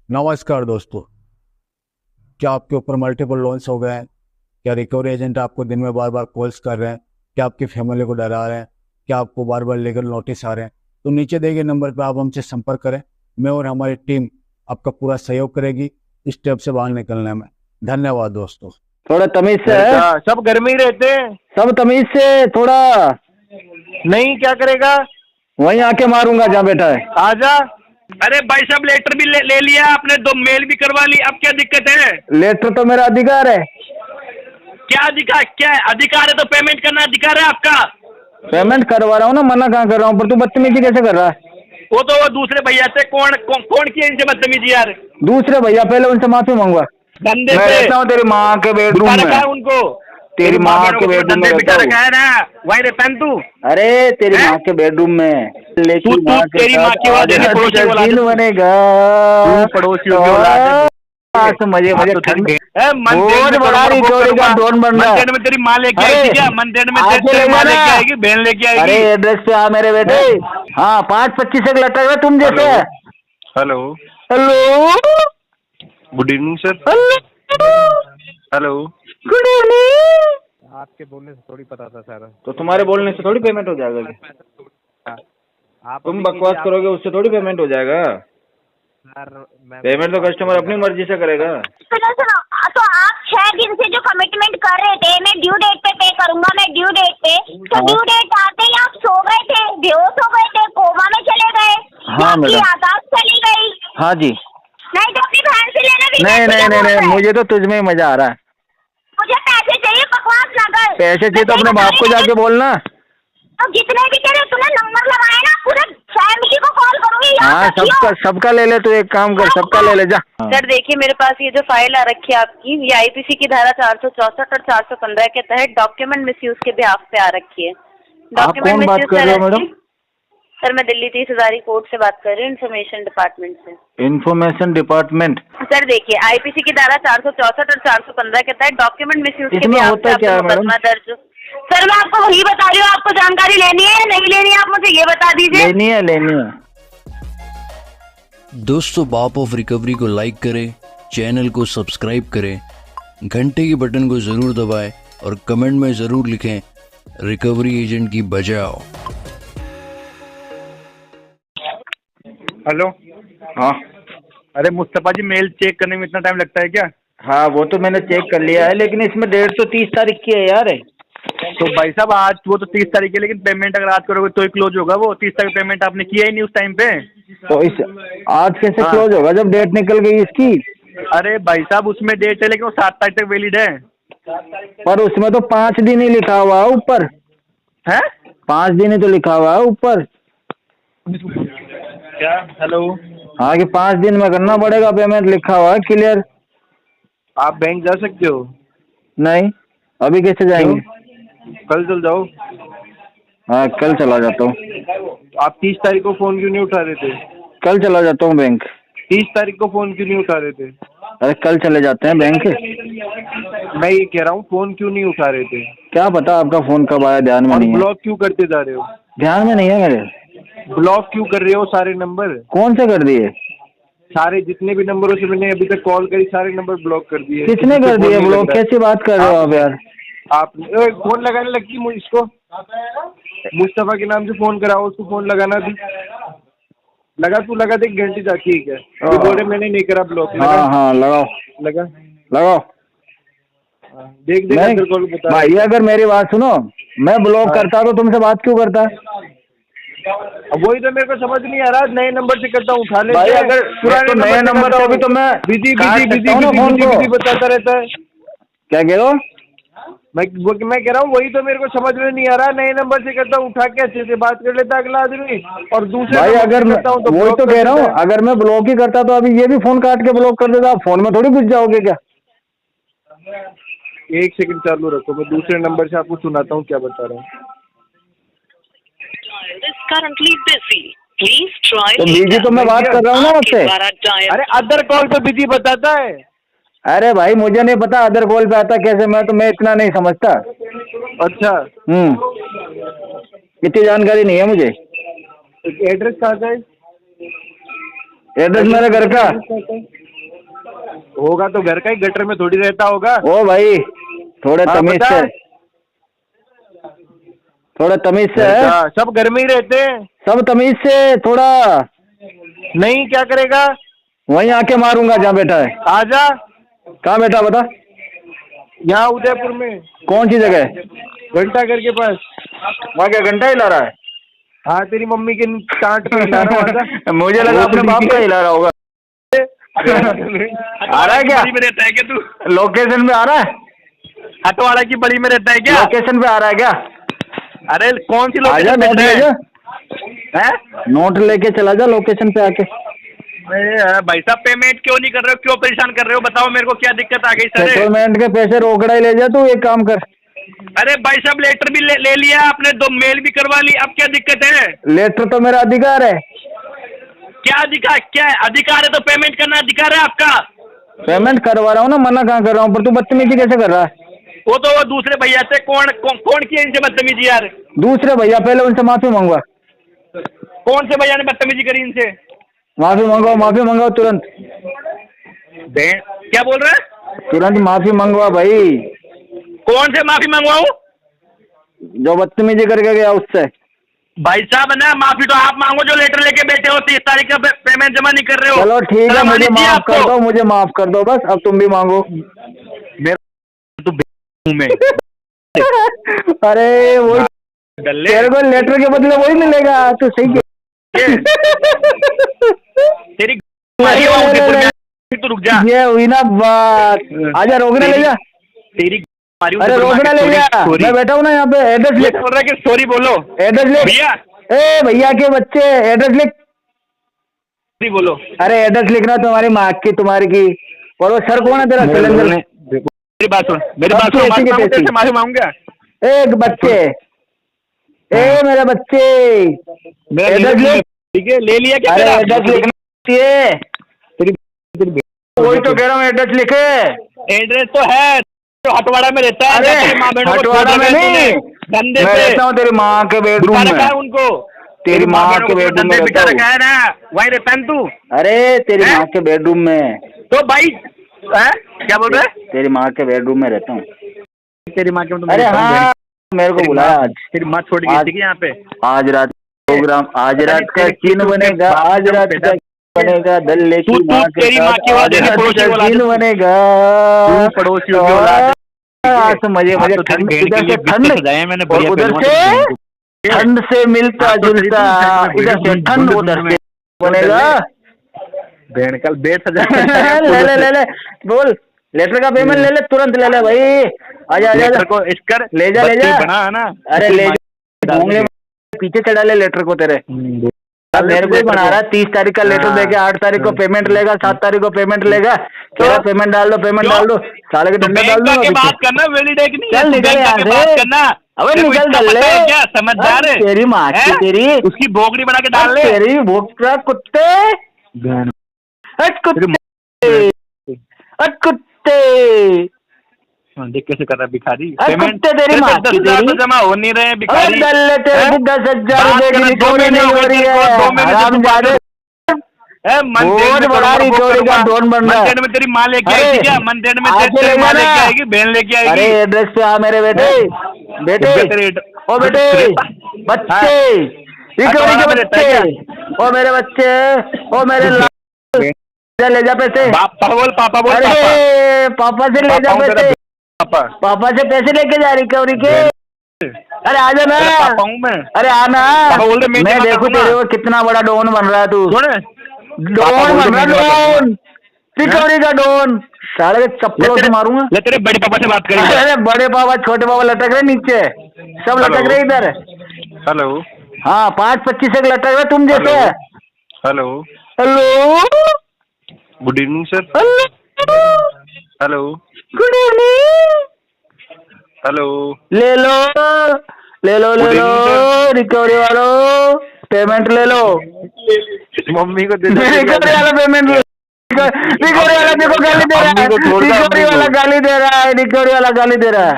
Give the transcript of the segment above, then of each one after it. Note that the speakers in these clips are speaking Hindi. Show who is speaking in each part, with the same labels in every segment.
Speaker 1: नमस्कार दोस्तों। क्या आपके ऊपर मल्टीपल लोन्स हो गए हैं? क्या रिकवरी एजेंट आपको दिन में बार बार कॉल्स कर रहे हैं? क्या आपकी फैमिली को डरा रहे हैं? क्या आपको बार बार लीगल नोटिस आ रहे हैं? तो नीचे दिए गए नंबर पर आप हमसे संपर्क करें। मैं और हमारी टीम आपका पूरा सहयोग करेगी इस स्टेप से बाहर निकलने में। धन्यवाद दोस्तों।
Speaker 2: थोड़ा तमीज से है।
Speaker 3: सब घर में ही रहते हैं।
Speaker 2: सब तमीज से थोड़ा।
Speaker 3: नहीं क्या करेगा?
Speaker 2: वहीं आके मारूंगा जहाँ बैठा है।
Speaker 3: आजा। अरे भाई साहब लेटर भी ले लिया आपने, 2 मेल भी करवा ली, अब क्या दिक्कत है?
Speaker 2: लेटर तो मेरा अधिकार है।
Speaker 3: क्या अधिकार? क्या है अधिकार है? तो पेमेंट करना अधिकार है आपका।
Speaker 2: पेमेंट करवा रहा हूँ ना, मना कहाँ कर रहा हूँ, पर तू बदतमीजी कैसे कर रहा है?
Speaker 3: वो दूसरे भैया से कौन किया इनसे बदतमीजी यार?
Speaker 2: दूसरे भैया पहले उनसे माफी मांगवा।
Speaker 3: धंधे
Speaker 2: मैं
Speaker 3: पे
Speaker 2: रहता हूँ तेरी माँ के बेडरूम
Speaker 3: रखा है
Speaker 2: में।
Speaker 3: उनको।
Speaker 2: तेरी माँ के बेडरूम में
Speaker 3: धंधे
Speaker 2: रहता
Speaker 3: पे रखा
Speaker 2: हूँ।
Speaker 3: है ना, वही रहता है तू।
Speaker 2: अरे तेरी माँ के बेडरूम में।
Speaker 3: तू तेरी माँ की औलाद है, पड़ोसी की औलाद है।
Speaker 2: बनेगा।
Speaker 3: पड़ोसियों की औलाद है।
Speaker 2: मजे मजे
Speaker 3: मंदिर
Speaker 2: बहुत बड़ा रिकवरी का ड्रोन बन रहा है।
Speaker 3: में तेरी माँ लेके आएगी क्या? मंदिर में
Speaker 2: आके
Speaker 3: तेरी माँ
Speaker 2: ले
Speaker 3: लेके
Speaker 2: जाना।
Speaker 3: आएगी, बहन लेके आएगी।
Speaker 2: अरे एड्रेस पे आ मेरे बेटे। हाँ 5-25 एक लटक है तुम जैसे।
Speaker 3: Hello
Speaker 2: hello
Speaker 3: good evening sir. Hello
Speaker 2: good evening.
Speaker 4: आपके बोलने से थोड़ी पता था सर।
Speaker 2: तो तुम्हारे बोलने से थोड़ी पेमेंट हो जाएगा क्या?
Speaker 4: आप
Speaker 2: तुम बकवास करोगे उससे थोड़ी पेमेंट हो जाएगा।
Speaker 4: सर मैं
Speaker 2: पेमेंट तो कस्टमर अपनी मर्जी से करेगा।
Speaker 5: सुनो सुनो, तो आप 6 दिन से जो कमिटमेंट कर रहे थे मैं ड्यू डेट पे करूंगा, मैं ड्यू डेट पे, तो ड्यू डेट आते ही आप सो गए थे, बेहोश हो गए थे, कोमा में चले गए।
Speaker 2: हाँ
Speaker 5: आपकी
Speaker 2: मैडम।
Speaker 5: यादाश्त चली गई।
Speaker 2: हाँ जी।
Speaker 5: नहीं तो अपनी बहन से लेना भी
Speaker 2: नहीं नहीं नहीं नहीं, मुझे तो तुझ में ही मजा आ रहा है।
Speaker 5: मुझे पैसे चाहिए, बकवास ना कर।
Speaker 2: पैसे चाहिए तो अपने बाप को जाके बोलना।
Speaker 5: अब जितने भी तेरे तूने नंबर लगाए ना, पूरे फैमिली को कॉल करूंगी।
Speaker 2: हाँ सबका ले ले, तू एक काम कर, सबका ले ले जा।
Speaker 6: सर देखिए मेरे पास ये जो फाइल आ रखी है आपकी, ये आईपीसी की धारा 464 और 415 के तहत डॉक्यूमेंट मिसयूज के बिहाफ पे आ रखी है।
Speaker 2: आप कौन बात कर रहे हो मैडम?
Speaker 6: सर मैं दिल्ली 30,000 कोर्ट से बात कर रही हूँ, इन्फॉर्मेशन डिपार्टमेंट से।
Speaker 2: Information department.
Speaker 6: सर देखिए आईपीसी की धारा 464 और 415 के तहत डॉक्यूमेंट मिसयूज के
Speaker 2: इसमें
Speaker 6: बिहाफ
Speaker 2: होता
Speaker 6: पे
Speaker 2: क्या है
Speaker 6: आपका
Speaker 2: मैडम?
Speaker 6: मुकदमा दर्ज। सर मैं आपको वही बता रही हूँ, आपको जानकारी लेनी है या नहीं लेनी है, आप मुझे ये बता दीजिए।
Speaker 2: लेनी है।
Speaker 7: दोस्तों बाप ऑफ रिकवरी को लाइक करें, चैनल को सब्सक्राइब करें, घंटे के बटन को ज़रूर दबाएं और कमेंट में ज़रूर लिखें रिकवरी एजेंट की बजाओ।
Speaker 3: हेलो।
Speaker 2: हाँ
Speaker 3: अरे मुस्तफा जी मेल चेक करने में इतना टाइम लगता है क्या?
Speaker 2: हाँ वो तो मैंने चेक कर लिया है, लेकिन इसमें डेट तो 30 तारीख की है यार।
Speaker 3: तो भाई साहब आज वो तो 30 तारीख है, लेकिन पेमेंट अगर आज करोगे तो ही क्लोज होगा। वो 30 तारीख पेमेंट आपने किया ही नहीं उस टाइम पे।
Speaker 2: तो इस आज कैसे
Speaker 3: हाँ।
Speaker 2: क्लोज होगा जब डेट निकल गई इसकी?
Speaker 3: अरे भाई साहब उसमें डेट है, लेकिन वो 7 तारीख तक वैलिड है।
Speaker 2: पर उसमें तो 5 दिन ही लिखा हुआ है ऊपर।
Speaker 3: हैं?
Speaker 2: 5 दिन ही तो लिखा हुआ है ऊपर।
Speaker 3: क्या? हेलो।
Speaker 2: हाँ कि 5 दिन में करना पड़ेगा पेमेंट, लिखा हुआ है क्लियर।
Speaker 3: आप बैंक जा सकते हो?
Speaker 2: नहीं अभी कैसे जाएंगे?
Speaker 3: कल चल जाओ।
Speaker 2: हाँ कल चला जाता हूँ।
Speaker 3: आप 30 तारीख को फोन क्यों नहीं उठा रहे थे?
Speaker 2: कल चला जाता हूँ बैंक।
Speaker 3: 30 तारीख को फोन क्यों नहीं उठा रहे थे?
Speaker 2: अरे कल चले जाते हैं बैंक।
Speaker 3: मैं ये कह रहा हूँ फोन क्यों नहीं उठा रहे थे?
Speaker 2: क्या पता आपका फोन कब आया, ध्यान में
Speaker 3: और
Speaker 2: नहीं है।
Speaker 3: ब्लॉक क्यों करते जा रहे हो?
Speaker 2: ध्यान में नहीं है मेरे।
Speaker 3: ब्लॉक क्यों कर रहे हो सारे नंबर?
Speaker 2: कौन से कर दिए?
Speaker 3: सारे जितने भी नंबरों से मैंने अभी तक कॉल करी सारे नंबर ब्लॉक कर दिए।
Speaker 2: किसने कर दिए ब्लॉक? कैसी बात कर रहे हो आप यार?
Speaker 3: आप फोन लगाने लगती इसको, मुस्तफा के नाम से फोन कराओ, उसको फोन लगाना थी। लगा तू लगा दे, 1 घंटे जा। ठीक है तो बोले मैंने नहीं करा ब्लॉक।
Speaker 2: हाँ लगाओ
Speaker 3: लगाओ। देख अंदर कॉल बता
Speaker 2: भाई अगर मेरी बात सुनो, मैं ब्लॉक करता तो तुमसे बात क्यों करता?
Speaker 3: अब वही तो मेरे को समझ नहीं आ रहा। नए नंबर से करता हूँ, उठा ले।
Speaker 2: भाई अगर पुराने नए नंबर से तो मैं
Speaker 3: बिजी बताता रहता है।
Speaker 2: क्या कह रहे हो?
Speaker 3: मैं कह रहा हूँ वही तो मेरे को समझ में नहीं आ रहा। नए नंबर से करता हूँ, उठा के अच्छे से बात कर लेता अगला आदमी। और दूसरे
Speaker 2: भाई अगर
Speaker 3: करता हूँ तो
Speaker 2: वही तो कह रहा हूँ, अगर मैं ब्लॉक ही करता तो अभी ये भी फोन काट के ब्लॉक कर देता। आप फोन में थोड़ी घुस जाओगे क्या?
Speaker 3: 1 सेकंड चालू रखो, मैं दूसरे नंबर से आपको सुनाता हूँ क्या बता रहा हूँ।
Speaker 2: तो बिजी तो मैं बात कर रहा हूँ ना आपसे।
Speaker 3: अरे अदर कॉल पे बिजी बताता है।
Speaker 2: अरे भाई मुझे नहीं पता अदर कॉल पे आता कैसे, मैं इतना नहीं समझता।
Speaker 3: अच्छा।
Speaker 2: इतनी जानकारी नहीं है मुझे।
Speaker 3: एड्रेस कहाँ का है?
Speaker 2: एड्रेस मेरे घर का।
Speaker 3: होगा तो घर का ही, गटर में थोड़ी रहता होगा।
Speaker 2: ओ भाई थोड़े
Speaker 3: हाँ,
Speaker 2: तमीज
Speaker 3: बता।
Speaker 2: से, थोड़ा तमीज से
Speaker 3: अच्छा, सब घर में ही रहते हैं।
Speaker 2: सब तमीज से थोड़ा।
Speaker 3: नहीं क्या करेगा?
Speaker 2: वहीं आके मारूंगा जहाँ बैठा है।
Speaker 3: आजा।
Speaker 2: कहाँ बैठा बता?
Speaker 3: यहाँ उदयपुर में।
Speaker 2: कौन सी जगह?
Speaker 3: घंटा घर के पास।
Speaker 2: वहाँ क्या घंटा हिला रहा है?
Speaker 3: हाँ, तेरी मम्मी के टाँट पे हिला रहा हूँ, आजा।
Speaker 2: मुझे लगा अपने बाप का हिला रहा होगा। आ रहा है क्या?
Speaker 3: बड़ी में रहता है क्या तू?
Speaker 2: लोकेशन पे आ रहा है?
Speaker 3: हटवाड़ा की बड़ी में रहता है क्या?
Speaker 2: लोकेशन पे आ रहा है क्या?
Speaker 3: अरे कौन सी
Speaker 2: आजा,
Speaker 3: लोकेशन
Speaker 2: नोट ले जा,
Speaker 3: है?
Speaker 2: नोट लेके चला जा लोकेशन पे आके।
Speaker 3: भाई साहब पेमेंट क्यों नहीं कर रहे हो? क्यों परेशान कर रहे हो? बताओ मेरे को क्या दिक्कत आ गई सर?
Speaker 2: सेटलमेंट के पैसे रोकड़ा ही ले जा तू, एक काम कर।
Speaker 3: अरे भाई साहब लेटर भी ले लिया आपने, 2 मेल भी करवा ली, अब क्या दिक्कत है?
Speaker 2: लेटर तो मेरा अधिकार है।
Speaker 3: क्या अधिकार? क्या अधिकार है? तो पेमेंट करना अधिकार है आपका।
Speaker 2: पेमेंट करवा रहा हूँ ना, मना कहाँ कर रहा हूँ, पर तू बदतमीजी कैसे कर रहा है?
Speaker 3: वो दूसरे भैया से कौन किया इनसे बदतमीजी यार?
Speaker 2: दूसरे भैया, पहले उनसे माफी मंगवा।
Speaker 3: कौन से भैया ने बदतमीजी करी इनसे?
Speaker 2: माफी मंगवाओ तुरंत।
Speaker 3: क्या बोल रहे हैं?
Speaker 2: तुरंत माफी मंगवा भाई।
Speaker 3: कौन से माफी मंगवाऊं?
Speaker 2: जो बदतमीजी करके गया उससे।
Speaker 3: भाई साहब ना, माफी तो आप मांगो जो लेटर लेके बैठे हो, 30 तारीख का पेमेंट जमा नहीं कर रहे हो।
Speaker 2: चलो ठीक है, मुझे
Speaker 3: चाहिए
Speaker 2: माफ कर
Speaker 3: आपको?
Speaker 2: दो, मुझे माफ कर दो बस, अब तुम भी मांगो।
Speaker 3: तू में
Speaker 2: अरे वही
Speaker 3: डल्ले
Speaker 2: तेरे को लेटर के बदले वही मिलेगा, तू सही
Speaker 3: तेरी मारी होगी, फिर तो रुक जा।
Speaker 2: ये हुई ना बात। आजा, रोकने ले जा।
Speaker 3: तेरी मारी
Speaker 2: अरे रोकने ले जा, मैं बैठा हूँ ना यहाँ पे। एड्रेस लिख।
Speaker 3: बोल रहा है कि सॉरी बोलो।
Speaker 2: एड्रेस लिख
Speaker 3: भैया,
Speaker 2: ए भैया के बच्चे, एड्रेस लिख।
Speaker 3: सॉरी बोलो।
Speaker 2: अरे एड्रेस लिखना, तुम्हारी माँ की, तुम्हारी की। और वो सर कौन है तेरा? सिलेंडर।
Speaker 3: मेरी बात सुन, माफी मांगूंगा।
Speaker 2: एक बच्चे, ए मेरे बच्चे, एड्रेस लिख।
Speaker 3: ठीक है, ले लिया क्या?
Speaker 2: अरे एड्रेस लिखना चाहिए। वही तो कह रहा हूँ, एड्रेस लिखे।
Speaker 3: एड्रेस तो है, तो हटवाड़ा में रहता है।
Speaker 2: अरे हटवाड़ा में नहीं,
Speaker 3: धंधे
Speaker 2: मैं रहता हूँ तेरी माँ के बेडरूम में।
Speaker 3: उनको
Speaker 2: तेरी माँ के बेडरूम में रहता हूँ।
Speaker 3: रखा है ना, वहीं रहता है तू।
Speaker 2: अरे तेरी माँ के बेडरूम में।
Speaker 3: तो भाई क्या बोल रहे हैं?
Speaker 2: तेरी माँ के बेडरूम में रहता हूँ।
Speaker 3: तेरी माँ के?
Speaker 2: अरे हाँ, मेरे को बुलाया आज।
Speaker 3: तेरी माँ छोड़ गई थी यहाँ पे?
Speaker 2: आज रात प्रोग्राम, आज रात का सीन बनेगा, आज रात का बनेगा दल्ले की माँ के
Speaker 3: तेरी माँ की
Speaker 2: आज रात का सीन बनेगा।
Speaker 3: पड़ोसियों की औलाद।
Speaker 2: आज मजे ठंड, इधर से ठंड, और उधर से ठंड से मिलता जुलता, इधर से ठंड, उधर से बनेगा।
Speaker 3: कल बेट
Speaker 2: ले बोल, लेटर का पेमेंट ले ले, तुरंत ले ले भाई। आजा
Speaker 3: को इसकर
Speaker 2: ले जा
Speaker 3: बना है ना।
Speaker 2: अरे ले जा, पीछे चढ़ा ले लेटर को तेरे। अब मेरे को ही बना रहा है। 30 तारीख का लेटर देके 8 तारीख को पेमेंट लेगा, 7 तारीख को पेमेंट लेगा। क्या पेमेंट डाल दो, पेमेंट डाल दो, साले के डंडा डाल दो।
Speaker 3: बात करना वैलिडेट नहीं।
Speaker 2: चल निकल यहाँ से,
Speaker 3: करना।
Speaker 2: अबे निकल डल्ले।
Speaker 3: क्या समझदार है?
Speaker 2: तेरी माँ की तेरी,
Speaker 3: उसकी बोगड़ी बना के डाल ले।
Speaker 2: तेरी भोगड़ा कुत्ते, हट कुत्ते, हट कुत्ते।
Speaker 3: देख कैसे कर रहा है भिखारी।
Speaker 2: कुत्ते तेरी माँ की तेरी,
Speaker 3: जमा हो नहीं रहे भिखारी।
Speaker 2: डल्ले तेरे 10,000 रुपए की रिकवरी नहीं हो रही है। हरामजादे, बहुत बड़ा रिकवरी का डॉन बन रहा है।
Speaker 3: मंदिर में तेरी माँ लेके आएगी क्या? मंदिर में तेरी माँ लेके आएगी, बहन लेके आएगी।
Speaker 2: अरे एड्रेस पे आ मेरे बेटे, ओ बेटे, बच्चे, रिकवरी के बच्चे, ओ मेरे बच्चे, ओ मेरे ले जा पैसे।
Speaker 3: पापा बोल।
Speaker 2: अरे पापा से ले जा पैसे, पापा से पैसे लेके जा रिकवरी के। अरे आजा ना,
Speaker 3: पापा हूँ मैं।
Speaker 2: अरे आना, मैं देखो तेरे को कितना बड़ा डॉन बन रहा है तू। डॉन बन रहा, डॉन, रिकवरी का डॉन। सारे चप्पलों से मारूंगा।
Speaker 3: तेरे बड़े पापा से बात करेंगे।
Speaker 2: अरे बड़े पापा छोटे पापा लटक रहे नीचे, सब लटक रहे इधर।
Speaker 3: हेलो।
Speaker 2: हाँ 5-25 एक लटक रहे तुम जैसे।
Speaker 3: Hello.
Speaker 2: Hello,
Speaker 3: good evening sir. Hello.
Speaker 2: Good evening.
Speaker 3: Hello.
Speaker 2: ले लो रिकवरी वालों, पेमेंट ले लो।
Speaker 3: मम्मी को दे दो।
Speaker 2: रिकवरी वाला पेमेंट, रिकवरी वाला देखो गाली दे रहा है, रिकवरी वाला गाली दे रहा है, रिकवरी वाला गाली दे रहा है,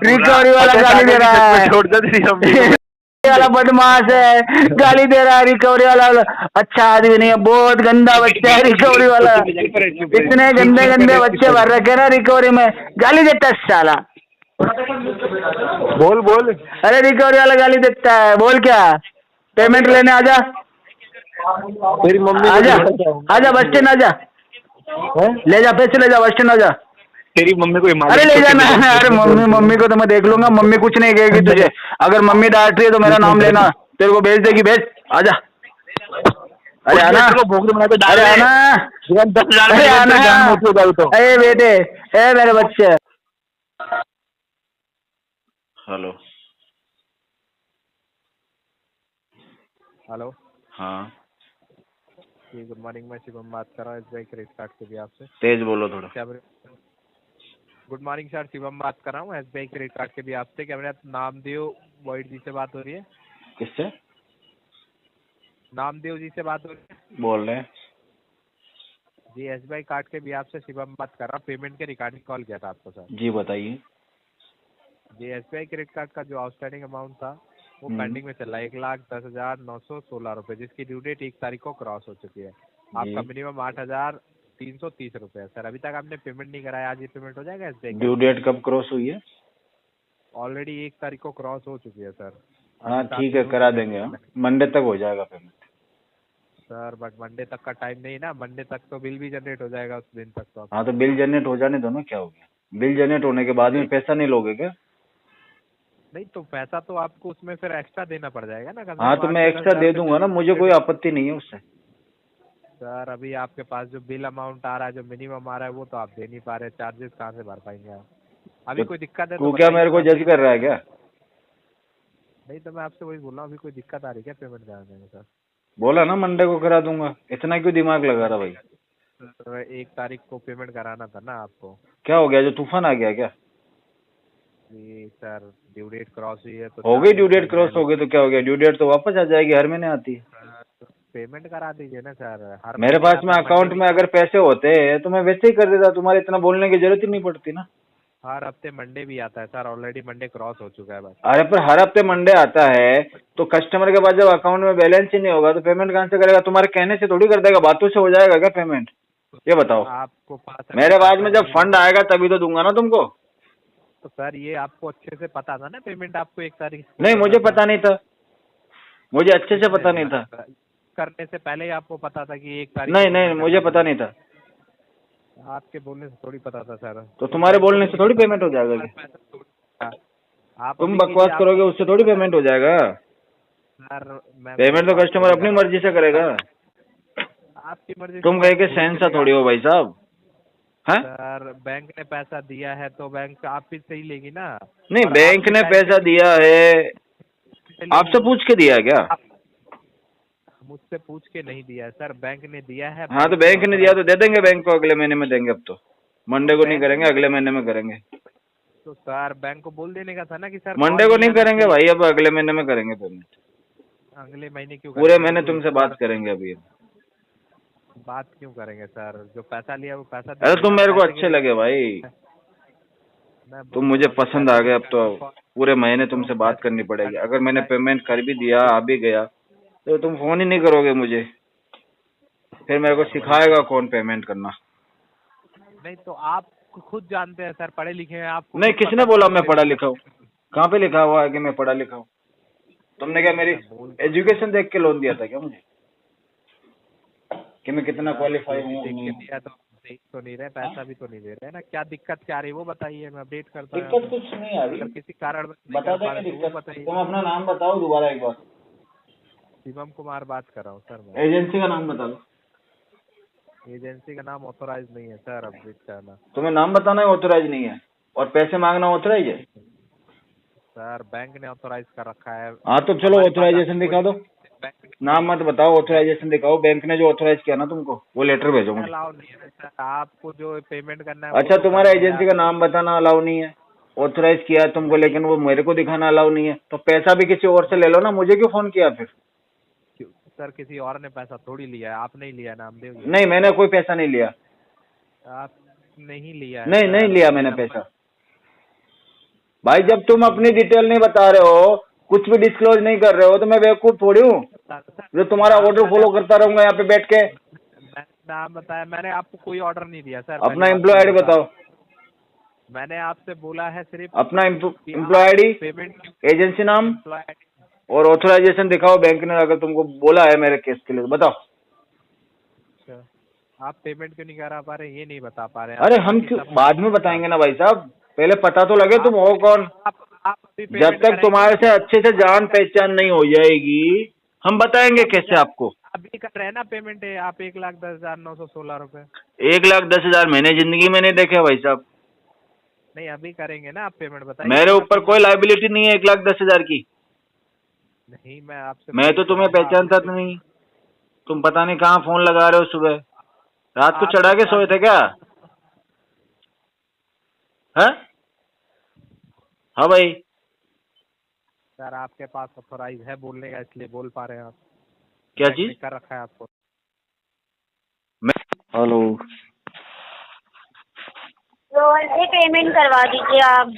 Speaker 2: रिकवरी वाला गाली दे रहा है।
Speaker 3: छोड़ दो तेरी मम्मी को।
Speaker 2: वाला बदमाश है, गाली दे रहा है रिकवरी वाला। अच्छा आदमी नहीं है, बहुत गंदा बच्चा है रिकवरी वाला। इतने गंदे गंदे बच्चे भर रखे ना रिकवरी में, गाली देता है साला।
Speaker 3: बोल बोल।
Speaker 2: अरे रिकवरी वाला गाली देता है, बोल क्या? पेमेंट लेने आजा,
Speaker 3: तेरी मम्मी
Speaker 2: आजा आजा बस स्टैंड आजा,
Speaker 3: है?
Speaker 2: ले जा पैसे ले जा, बस स्टैंड आजा।
Speaker 3: तेरी मम्मी को
Speaker 2: अरे ले जाना। अरे मम्मी को तो मैं देख लूंगा, मम्मी कुछ नहीं कहेगी तुझे। अगर मम्मी डांट रही है तो मेरा नाम लेना, तेरे को भेज देगी, भेज आजा। अरे आना, अरे आना, अरे आना, अरे बेटे, ए मेरे बच्चे।
Speaker 8: हेलो।
Speaker 4: हेलो
Speaker 8: हाँ,
Speaker 4: जी गुड मॉर्निंग, मैं शिवम बात कर रहा हूँ SBI क्रेडिट कार्ड के भी आपसे।
Speaker 8: तेज बोलो थोड़ा।
Speaker 4: क्या गुड मॉर्निंग सर, शिवम बात कर रहा हूँ SBI क्रेडिट कार्ड के भी आपसे। क्या मेरा नामदेव वॉइड जी से बात हो रही है?
Speaker 8: किससे?
Speaker 4: नामदेव जी से बात हो रही है
Speaker 8: बोल रहे हैं।
Speaker 4: जी, SBI कार्ड के भी आपसे शिवम बात कर रहा हूँ। पेमेंट के रिगार्डिंग कॉल किया था आपको सर।
Speaker 8: जी बताइए।
Speaker 4: जी, SBI क्रेडिट कार्ड का जो आउटस्टैंडिंग अमाउंट था वो पेंडिंग में चल रहा है 1,10,916 रुपये, जिसकी ड्यू डेट 1 तारीख को क्रॉस हो चुकी है। आपका मिनिमम 8,330 रुपये है सर। अभी तक आपने पेमेंट नहीं कराया, आज ये पेमेंट हो जाएगा SBI?
Speaker 8: ड्यू डेट कब क्रॉस हुई है?
Speaker 4: ऑलरेडी 1 तारीख को क्रॉस हो चुकी है सर।
Speaker 8: हाँ ठीक है, करा देंगे हम। मंडे तक हो जाएगा पेमेंट।
Speaker 4: सर बट मंडे तक का टाइम नहीं ना, मंडे तक तो बिल भी जनरेट हो जाएगा उस दिन तक तो।
Speaker 8: हाँ तो बिल जनरेट हो जाने दो ना, क्या हो गया? बिल जनरेट होने के बाद में पैसा नहीं लोगे क्या?
Speaker 4: नहीं तो पैसा तो आपको उसमें फिर एक्स्ट्रा देना पड़ जाएगा ना।
Speaker 8: हाँ तो मैं एक्स्ट्रा दे दूंगा ना, मुझे कोई आपत्ति नहीं है उससे।
Speaker 4: सर अभी आपके पास जो बिल अमाउंट आ रहा है, जो मिनिमम आ रहा है, वो तो आप दे नहीं पा रहे। चार्जेस कहाँ से भर पाएंगे आप? अभी कोई दिक्कत है
Speaker 8: तू
Speaker 4: तो
Speaker 8: क्या
Speaker 4: बताइए।
Speaker 8: मेरे को जज कर रहा है क्या?
Speaker 4: नहीं तो मैं आपसे वही बोल रहा हूँ, अभी कोई दिक्कत आ रही है क्या पेमेंट कराने में सर?
Speaker 8: बोला ना मंडे को करा दूंगा, इतना क्यों दिमाग लगा रहा भाई?
Speaker 4: सर 1 तारीख को पेमेंट कराना था ना आपको।
Speaker 8: क्या हो गया, जो तूफान आ गया क्या?
Speaker 4: जी सर, ड्यू डेट क्रॉस हुई है तो
Speaker 8: हो गई ड्यू डेट क्रॉस हो गई तो क्या हो गया? ड्यू डेट तो वापस आ जाएगी, हर महीने आती है।
Speaker 4: पेमेंट करा दीजिए ना सर। हर
Speaker 8: मेरे
Speaker 4: महीने
Speaker 8: पास में
Speaker 4: आप
Speaker 8: अकाउंट में अगर पैसे होते तो मैं वैसे ही कर देता, तुम्हारे इतना बोलने की जरूरत ही नहीं पड़ती ना।
Speaker 4: हर हफ्ते मंडे भी आता है सर, ऑलरेडी मंडे क्रॉस हो चुका है बस।
Speaker 8: अरे पर हर हफ्ते मंडे आता है तो कस्टमर के पास जब अकाउंट में बैलेंस ही नहीं होगा तो पेमेंट कहाँ से करेगा? तुम्हारे कहने से थोड़ी कर देगा, बातों से हो जाएगा क्या पेमेंट? ये बताओ।
Speaker 4: आपको पास
Speaker 8: मेरे पास में जब फंड आएगा तभी तो दूंगा ना तुमको।
Speaker 4: तो सर ये आपको अच्छे से पता था ना, पेमेंट आपको 1 तारीख
Speaker 8: नहीं, मुझे पता नहीं था, मुझे अच्छे से पता नहीं था।
Speaker 4: करने से पहले ही आपको पता था कि 1 तारीख?
Speaker 8: नहीं नहीं, मुझे पता नहीं था।
Speaker 4: आपके बोलने से थोड़ी पता था सर।
Speaker 8: तो तुम्हारे बोलने से थोड़ी पेमेंट हो जाएगा क्या?
Speaker 4: आप
Speaker 8: तुम बकवास करोगे उससे थोड़ी पेमेंट हो जाएगा।
Speaker 4: सर मैं
Speaker 8: पेमेंट तो कस्टमर अपनी मर्जी से करेगा।
Speaker 4: आपकी मर्जी।
Speaker 8: तुम कहे के सेंसा थोड़ी हो भाई साहब, हैं?
Speaker 4: सर बैंक ने पैसा दिया है तो बैंक आप ही से ही लेगी ना।
Speaker 8: नहीं, बैंक ने पैसा दिया है, आपसे पूछ के दिया है क्या?
Speaker 4: मुझसे पूछ के नहीं दिया है सर, बैंक ने दिया है।
Speaker 8: हाँ तो बैंक ने दिया तो दे देंगे बैंक को, अगले महीने में देंगे। अब तो मंडे को नहीं करेंगे, अगले महीने में करेंगे।
Speaker 4: तो सर बैंक को बोल देने का था ना कि सर
Speaker 8: मंडे को नहीं करेंगे भाई, अब अगले महीने में करेंगे पेमेंट।
Speaker 4: अगले महीने क्यों
Speaker 8: पूरे महीने तुमसे बात करेंगे अभी।
Speaker 4: बात क्यों करेंगे सर? जो पैसा लिया वो पैसा।
Speaker 8: अरे तुम मेरे को अच्छे लगे भाई, तुम मुझे पसंद आ गए। अब तो पूरे महीने तुमसे बात करनी पड़ेगी। अगर मैंने पेमेंट कर भी दिया, आ भी गया, तो तुम फोन ही नहीं करोगे मुझे, फिर मेरे को सिखाएगा कौन पेमेंट करना?
Speaker 4: नहीं तो आप खुद जानते हैं सर, पढ़े लिखे हैं आप।
Speaker 8: नहीं, किसने बोला मैं पढ़ा लिखा हूँ? कहाँ पे लिखा हुआ है कि मैं पढ़ा लिखा हूँ? तुमने क्या मेरी एजुकेशन देख के लोन दिया था क्या मुझे, कि मैं कितना क्वालिफाई हूँ?
Speaker 4: दिया तो देख तो नहीं रहे, पैसा भी तो नहीं दे रहे ना। क्या दिक्कत क्या आ रही है वो बताइए, मैं अपडेट करता हूँ।
Speaker 8: दिक्कत कुछ नहीं आ रही,
Speaker 4: अगर किसी कारण
Speaker 8: बता देंगे दिक्कत।
Speaker 4: बताइए।
Speaker 8: तुम अपना नाम बताओ दोबारा एक बार।
Speaker 4: शिवम कुमार बात कर रहा हूँ सर मैं।
Speaker 8: एजेंसी का नाम बता दो।
Speaker 4: एजेंसी का नाम ऑथोराइज नहीं है सर अपडेट करना।
Speaker 8: तुम्हें नाम बताना है ऑथोराइज नहीं है, और पैसे मांगना ऑथोराइज है?
Speaker 4: सर बैंक ने ऑथोराइज कर रखा है।
Speaker 8: हाँ तो चलो ऑथोराइजेशन दिखा दो, नाम मत बताओ, ऑथोराइजेशन दिखाओ। बैंक ने जो ऑथोराइज किया ना तुमको, वो लेटर भेजो मुझे।
Speaker 4: अलाउ नहीं है सर, आपको जो पेमेंट करना है।
Speaker 8: अच्छा, तुम्हारा एजेंसी का नाम बताना अलाउ नहीं है, ऑथोराइज किया है तुमको, लेकिन वो मेरे को दिखाना अलाउ नहीं है, तो पैसा भी किसी और से ले लो ना, मुझे क्यों फोन किया फिर?
Speaker 4: सर किसी और ने पैसा थोड़ी लिया है, आप नहीं लिया नामदेव जी।
Speaker 8: नहीं, मैंने कोई पैसा नहीं लिया।
Speaker 4: आप नहीं लिया है?
Speaker 8: नहीं लिया मैंने पैसा। भाई जब तुम अपनी डिटेल नहीं बता रहे हो कुछ भी डिस्क्लोज नहीं कर रहे हो तो मैं बेवकूफ थोड़ी हूँ जो तुम्हारा ऑर्डर फॉलो करता रहूंगा यहाँ पे बैठ के।
Speaker 4: नाम बताया मैंने, आपको कोई ऑर्डर नहीं दिया सर।
Speaker 8: अपना एम्प्लॉय आईडी बताओ।
Speaker 4: मैंने आपसे बोला है सिर्फ
Speaker 8: अपना एम्प्लॉय आईडी,
Speaker 4: पेमेंट,
Speaker 8: एजेंसी नाम और ऑथराइजेशन दिखाओ बैंक ने अगर तुमको बोला है मेरे केस के लिए, बताओ।
Speaker 4: आप पेमेंट क्यों नहीं करा पा रहे, ये नहीं बता पा रहे?
Speaker 8: अरे हम क्यों, बाद में बताएंगे ना भाई साहब, पहले पता तो लगे तुम हो कौन। जब तक तुम्हारे से अच्छे से जान पहचान नहीं हो जाएगी हम बताएंगे कैसे आपको।
Speaker 4: अभी कर रहे हैं ना पेमेंट है आप 1,10,916 रुपए।
Speaker 8: 1,10,000 मैंने जिंदगी में नहीं देखे भाई साहब।
Speaker 4: नहीं अभी करेंगे ना आप पेमेंट, बताइए।
Speaker 8: मेरे ऊपर कोई लाइबिलिटी नहीं है 1,10,000 की।
Speaker 4: नहीं मैं आपसे,
Speaker 8: मैं तो तुम्हें पहचानता नहीं, तुम पता नहीं कहाँ फोन लगा रहे हो सुबह रात को चढ़ा के सोए थे क्या? है हाँ भाई
Speaker 4: सर आपके पास ऑथोराइज है बोलने का इसलिए बोल पा रहे हैं आप।
Speaker 8: क्या चीज
Speaker 4: कर रखा है आपको?
Speaker 8: हेलो
Speaker 5: तो पेमेंट करवा दीजिए आप।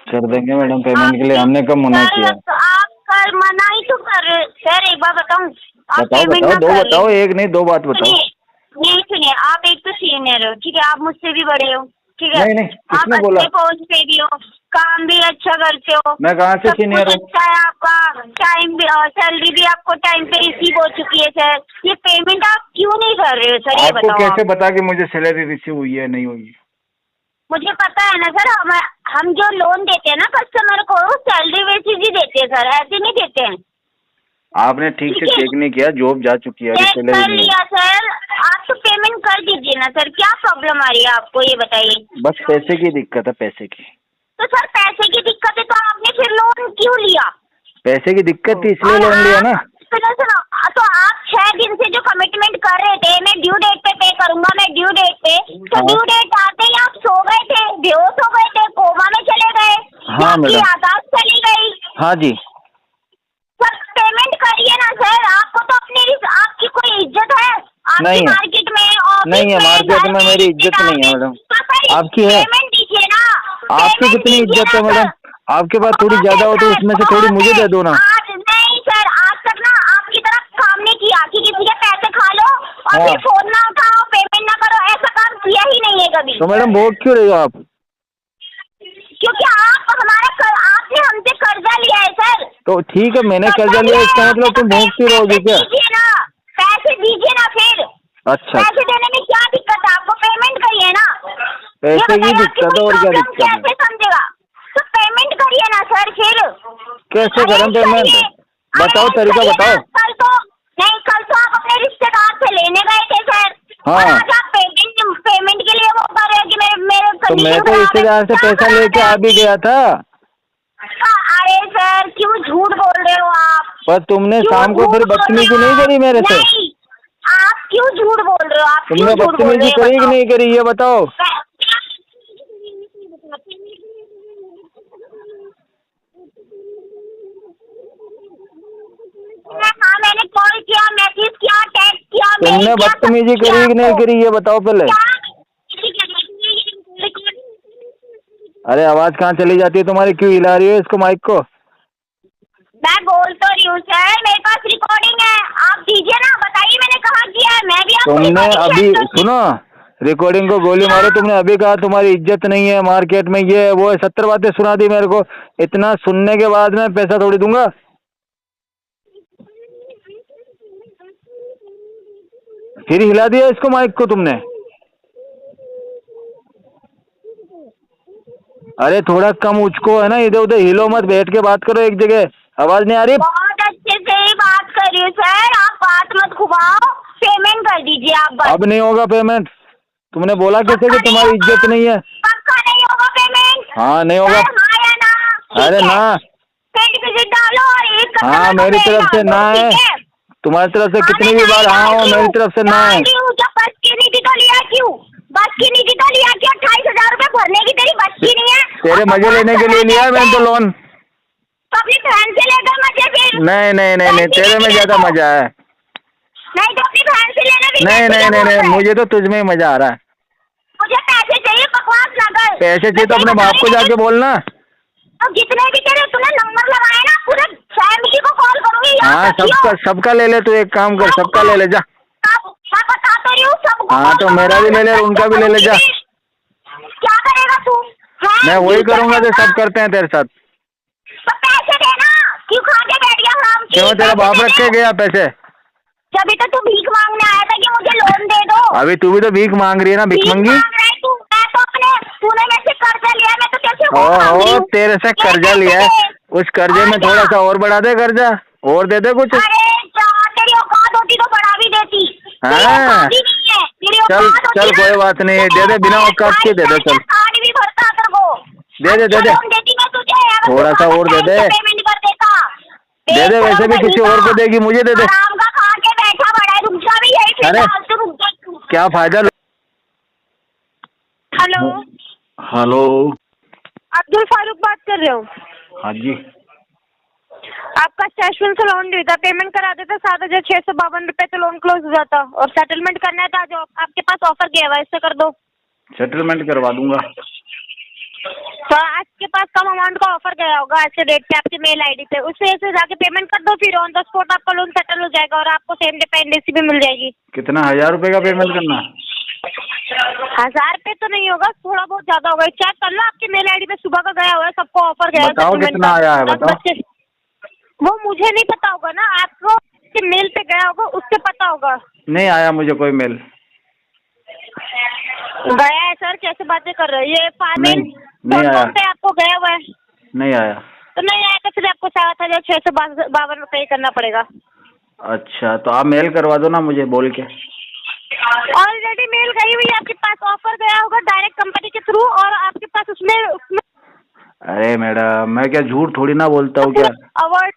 Speaker 8: कर देंगे मैडम पेमेंट के लिए, हमने कब मना किया?
Speaker 5: आप कल मना ही तो कर रहे सर। एक बार बताऊं,
Speaker 8: बताओ बताओ, दो बताओ, एक नहीं दो बात बताओ।
Speaker 5: नहीं सुनिए, आप एक तो सीनियर हो, ठीक है, आप मुझसे भी बड़े हो, ठीक है,
Speaker 8: नहीं
Speaker 5: आप अच्छे पोस्ट पे भी हो, काम भी अच्छा करते हो।
Speaker 8: मैं कहाँ से सीनियर हूँ?
Speaker 5: अच्छा है आपका, टाइम भी, सैलरी भी आपको टाइम पे रिसीव हो चुकी है सर। ये पेमेंट आप क्यों नहीं कर रहे हो सर, ये बताओ।
Speaker 8: आपको कैसे पता कि मुझे सैलरी रिसीव हुई है नहीं हुई?
Speaker 5: मुझे पता है ना सर, हम जो लोन देते हैं ना कस्टमर को सैलरी बेसिस ही देते हैं सर, ऐसे नहीं देते हैं।
Speaker 8: आपने ठीक से चेक नहीं किया, जॉब जा चुकी है,
Speaker 5: चेक कर लिया सर, आप तो पेमेंट कर दीजिए ना सर। क्या प्रॉब्लम आ रही है आपको ये बताइए।
Speaker 8: बस पैसे की दिक्कत है, पैसे की।
Speaker 5: तो सर पैसे की दिक्कत है तो आपने फिर लोन क्यों लिया?
Speaker 8: पैसे की दिक्कत थी इसलिए लोन लिया ना।
Speaker 5: सुनो सुनो, तो आप 6 दिन से जो कमिटमेंट कर रहे थे मैं ड्यू डेट पे करूंगा, मैं ड्यू डेट पे, तो ड्यू डेट आते ही आप सो गए थे, बेहोश हो गए थे, कोमा में चले गए,
Speaker 8: हाँ
Speaker 5: आपकी
Speaker 8: मैडम,
Speaker 5: यादाश्त चली गई।
Speaker 8: हाँ जी
Speaker 5: सर पेमेंट करिए ना सर, आपको तो अपनी आपकी कोई इज्जत है
Speaker 8: नहीं
Speaker 5: आपकी
Speaker 8: है।
Speaker 5: मार्केट में, ऑफिस
Speaker 8: नहीं है,
Speaker 5: में,
Speaker 8: मार्केट
Speaker 5: घर
Speaker 8: में मेरी इज्जत नहीं है मैडम।
Speaker 5: तो
Speaker 8: आपकी है?
Speaker 5: पेमेंट दीजिए ना।
Speaker 8: आपकी
Speaker 5: पेमेंट
Speaker 8: कितनी
Speaker 5: दीजिए
Speaker 8: इज्जत है
Speaker 5: ना
Speaker 8: मैडम?
Speaker 5: सर।
Speaker 8: आपके पास थोड़ी ज्यादा हो तो उसमें से थोड़ी मुझे दे दो ना।
Speaker 5: आज नहीं सर, आज तक ना आपकी तरफ काम नहीं किया कि किसी के पैसे खा लो और
Speaker 8: हाँ।
Speaker 5: फिर फोन ना उठाओ, पेमेंट ना करो, ऐसा काम किया ही नहीं है कभी।
Speaker 8: तो मैडम भोग क्यों रही हो आप?
Speaker 5: क्योंकि आप आपने हमसे कर्जा लिया है सर।
Speaker 8: तो ठीक है, मैंने कर्जा लिया, इसका मतलब तुम भोग क्यों रहोगे क्या?
Speaker 5: पैसे दीजिए ना फिर।
Speaker 8: अच्छा,
Speaker 5: पैसे देने में क्या दिक्कत है आपको? पेमेंट करिए ना।
Speaker 8: पैसे की दिक्कत है और क्या दिक्कत है?
Speaker 5: कैसे समझेगा? तो पेमेंट करिए ना सर फिर।
Speaker 8: कैसे करें पेमेंट? बताओ तरीका बताओ।
Speaker 5: कल तो आप अपने रिश्तेदार से लेने गए थे सर।
Speaker 8: हाँ।
Speaker 5: और आज आप पेमेंट के लिए वो कर रहे हो कि मेरे
Speaker 8: तो मैं तो रिश्तेदार से पैसा लेके आ भी गया था।
Speaker 5: अरे सर क्यों झूठ बोल रहे हो आप?
Speaker 8: पर तुमने शाम को फिर बदतमीजी नहीं करी मेरे से?
Speaker 5: नहीं, आप क्यों झूठ बोल रहे हो? आप
Speaker 8: तुमने बदतमीजी करी कि नहीं करी ये बताओ।
Speaker 5: हाँ मैंने कॉल किया, मैसेज किया, टेक्स्ट किया।
Speaker 8: तुमने बदतमीजी करी कि नहीं करी ये बताओ पहले। अरे आवाज कहाँ चली जाती है तुम्हारी, क्यों हिला रही हो इसको, माइक को?
Speaker 5: मैं बोल तो रही हूँ सर, मेरे पास रिकॉर्डिंग है, आप दीजिए ना, बताइए मैंने कहा किया है। मैं भी आपको
Speaker 8: तुमने अभी सुनो, रिकॉर्डिंग को गोली मारो। तुमने अभी कहा तुम्हारी इज्जत नहीं है मार्केट में, ये है वो है, 70 बातें सुना दी मेरे को। इतना सुनने के बाद मैं पैसा थोड़ी दूंगा। फिर हिला दिया इसको, माइक को तुमने। अरे थोड़ा कम उचको है ना, इधर उधर हिलो मत, बैठ के बात करो एक जगह। आवाज नहीं आ रही?
Speaker 5: बहुत अच्छे से ही बात कर रही हूँ सर, आप बात मत घुमाओ। पेमेंट कर दीजिए आप बस। अब
Speaker 8: नहीं होगा पेमेंट। तुमने बोला कैसे कि तुम्हारी इज्जत नहीं है?
Speaker 5: पक्का नहीं होगा पेमेंट?
Speaker 8: हाँ नहीं होगा।
Speaker 5: हाँ या ना?
Speaker 8: अरे ना,
Speaker 5: डालो और एक
Speaker 8: हाँ मेरी तरफ से ना है, तुम्हारी तरफ से कितनी भी बार हाँ हो, मेरी तरफ से ना है।
Speaker 5: बस की नीति तो लिया क्यों? बस की नीति तो लिया क्यों? 28,000 रुपए भरने की तेरी बस की नहीं है?
Speaker 8: तेरे मजे लेने के लिए लिया मैंने तो लोन।
Speaker 5: तो अपनी बहन से लेकर मजे फिर।
Speaker 8: नहीं नहीं नहीं नहीं, तेरे में ज्यादा मजा है।
Speaker 5: नहीं तो अपनी बहन से लेना भी।
Speaker 8: नहीं नहीं नहीं नहीं, मुझे तो तुझ में ही मजा आ रहा है।
Speaker 5: मुझे पैसे चाहिए, बकवास ना कर।
Speaker 8: पैसे चाहिए तो अपने बाप को जाके बोलना।
Speaker 5: अब जितने भी तेरे तूने नंबर लगाए ना पूरे फैमिली को कॉल करूंगी।
Speaker 8: हाँ सबका ले ले, तू एक काम कर, सबका ले ले जा।
Speaker 5: मैं बता तो रही हूँ सबको।
Speaker 8: हाँ तो मेरा भी ले ले, उनका भी ले ले जा।
Speaker 5: क्या करेगा तू?
Speaker 8: मैं वही करूंगा जो सब करते हैं तेरे साथ।
Speaker 5: तो पैसे देना, क्यों खा के बैठ गया हराम की?
Speaker 8: क्यों तेरा बाप रख के गया पैसे?
Speaker 5: जब तो तू भीख मांगने आया था कि मुझे लोन दे दो।
Speaker 8: अभी तू भी तो भीख मांग रही है ना, भीख मांगी।
Speaker 5: मांग रहा है तू। मैं तो अपने, तूने मेरे से कर्जा लिया, मैं तो कैसे वो मांग रही हूँ?
Speaker 8: तेरे से कर्जा लिया है, उस कर्जे में थोड़ा सा और बढ़ा दे कर्जा, और दे दे कुछ।
Speaker 5: अरे तेरी औकात होती तो बढ़ा भी देती।
Speaker 8: हाँ।
Speaker 5: चल
Speaker 8: चल कोई बात नहीं, दे दे, बिना औकात के दे दे। चल
Speaker 5: कार्ड भी भरता तेरे को।
Speaker 8: दे दे दे दे,
Speaker 5: देती मैं तुझे,
Speaker 8: थोड़ा सा और दे दे।
Speaker 5: पेमेंट कर देता।
Speaker 8: दे दे, वैसे भी किसी और को देगी, मुझे दे दे।
Speaker 5: आराम का खा के बैठा बड़ा है, रुक जा भी यही।
Speaker 8: अरे क्या फायदा।
Speaker 6: हेलो
Speaker 8: हेलो,
Speaker 6: अब्दुल फारूक बात कर रहे हो?
Speaker 8: हाँ जी।
Speaker 6: आपका स्टेशनरी से लोन दिया था, पेमेंट करा देता 7,652 रुपए तो लोन क्लोज हो जाता। और सेटलमेंट करना है तो आज आपके पास ऑफर गया हुआ है, इससे कर दो।
Speaker 8: सेटलमेंट करवा दूंगा।
Speaker 6: तो आपके पास कम अमाउंट का ऑफर गया होगा आज के डेट पे आपके मेल आईडी पे, उससे ऐसे जाके पेमेंट कर दो, फिर ऑन द स्पॉट आपका लोन सेटल हो जाएगा और आपको सेम डे पे NDC भी मिल जाएगी।
Speaker 8: कितना, 1000 रुपए का पेमेंट करना?
Speaker 6: 1000 पे तो नहीं होगा, थोड़ा बहुत ज्यादा होगा। चेक कर लो, आपके मेल आईडी पे सुबह का गया हुआ है, सबको ऑफर गया है।
Speaker 8: बताओ कितना आया है, बताओ।
Speaker 6: वो मुझे नहीं पता होगा ना, आपको मेल पे गया होगा, उससे पता होगा।
Speaker 8: नहीं आया मुझे कोई मेल।
Speaker 6: गया है सर, कैसे बातें कर रहे हो? ये
Speaker 8: नहीं आया।
Speaker 6: पे आपको गया हुआ है?
Speaker 8: नहीं आया।
Speaker 6: तो नहीं आया तो फिर आपको 7,652 रुपए करना पड़ेगा।
Speaker 8: अच्छा तो आप मेल करवा दो ना मुझे बोल के।
Speaker 6: ऑलरेडी मेल गई हुई है, आपके पास ऑफर गया होगा डायरेक्ट कंपनी के थ्रू, और आपके पास उसमें
Speaker 8: अरे मैडम, मैं क्या झूठ थोड़ी ना बोलता हूँ क्या।
Speaker 6: अवार्ड